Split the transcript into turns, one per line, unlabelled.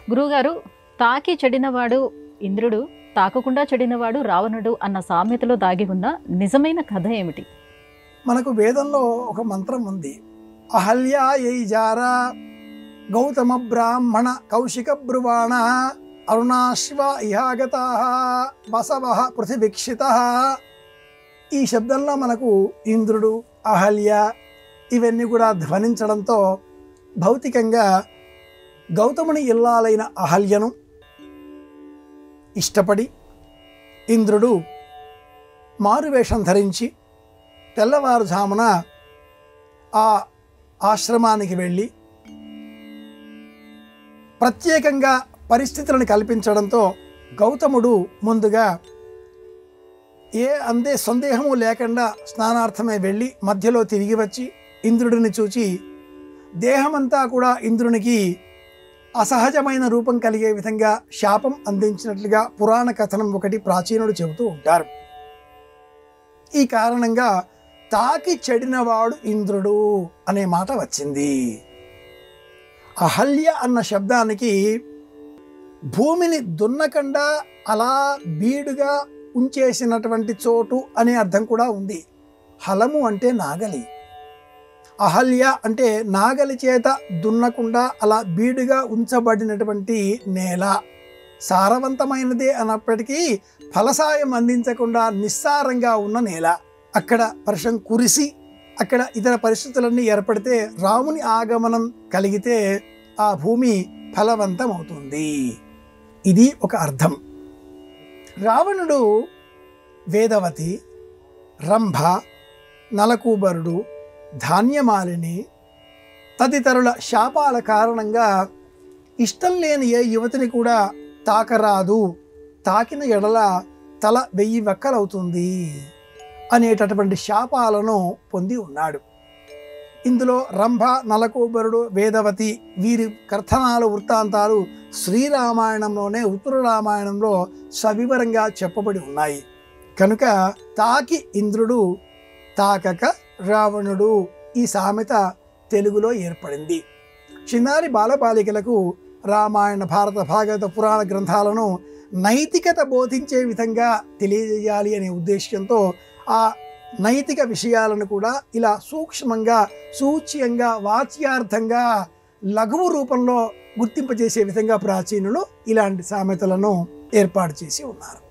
గురువుగారు, తాకి చెడినవాడు ఇంద్రుడు, తాకకుండా చెడినవాడు రావణుడు అన్న సామెతలో దాగి ఉన్న నిజమైన కథ ఏమిటి?
మనకు వేదంలో ఒక మంత్రం ఉంది. అహల్య యైజార గౌతమ బ్రాహ్మణ కౌశిక బ్రువాణ అరుణాశ్వ ఇహాగత బసవ పృథిభిక్షిత. ఈ శబ్దంలో మనకు ఇంద్రుడు, అహల్య ఇవన్నీ కూడా ధ్వనించడంతో భౌతికంగా గౌతముని ఇల్లాలైన అహల్యను ఇష్టపడి ఇంద్రుడు మారువేషం ధరించి తెల్లవారుజామున ఆ ఆశ్రమానికి వెళ్ళి ప్రత్యేకంగా పరిస్థితులను కల్పించడంతో గౌతముడు ముందుగా అందే సందేహము లేకుండా స్నానార్థమే వెళ్ళి మధ్యలో తిరిగి వచ్చి ఇంద్రుడిని చూచి దేహమంతా కూడా ఇంద్రునికి అసహజమైన రూపం కలిగే విధంగా శాపం అందించినట్లుగా పురాణ కథనం ఒకటి ప్రాచీనుడు చెబుతూ ఉంటారు. ఈ కారణంగా తాకి చెడినవాడు ఇంద్రుడు అనే మాట వచ్చింది. అహల్య అన్న శబ్దానికి భూమిని దున్నకుండా అలా బీడుగా ఉంచేసినటువంటి చోటు అనే అర్థం కూడా ఉంది. హలము అంటే నాగలి, అహల్య అంటే నాగలి చేత దున్నకుండా అలా బీడుగా ఉంచబడినటువంటి నేల. సారవంతమైనదే అన్నప్పటికీ ఫలసాయం అందించకుండా నిస్సారంగా ఉన్న నేల. అక్కడ వర్షం కురిసి అక్కడ ఇతర పరిస్థితులన్నీ ఏర్పడితే రాముని ఆగమనం కలిగితే ఆ భూమి ఫలవంతమవుతుంది. ఇది ఒక అర్థం. రావణుడు వేదవతి, రంభ, నలకూబరుడు, ధాన్యమాలిని తదితరుల శాపాల కారణంగా ఇష్టం లేని ఏ యువతిని కూడా తాకరాదు, తాకిన ఎడల తల 1000 వక్కలవుతుంది అనేటటువంటి శాపాలను పొంది ఉన్నాడు. ఇందులో రంభ, నలకూబరుడు, వేదవతి వీరి కథనాలు వృత్తాంతాలు శ్రీరామాయణంలోనే ఉత్తర రామాయణంలో సవివరంగా చెప్పబడి ఉన్నాయి. కనుక తాకి ఇంద్రుడు, తాకక రావణుడు ఈ సామెత తెలుగులో ఏర్పడింది. చిన్నారి బాలబాలికలకు రామాయణ, భారత, భాగవత పురాణ గ్రంథాలను నైతికత బోధించే విధంగా తెలియజేయాలి అనే ఉద్దేశ్యంతో ఆ నైతిక విషయాలను కూడా ఇలా సూక్ష్మంగా, సూచ్యంగా, వాచ్యార్థంగా లఘువు రూపంలో గుర్తింపజేసే విధంగా ప్రాచీనులు ఇలాంటి సామెతలను ఏర్పాటు చేసి ఉన్నారు.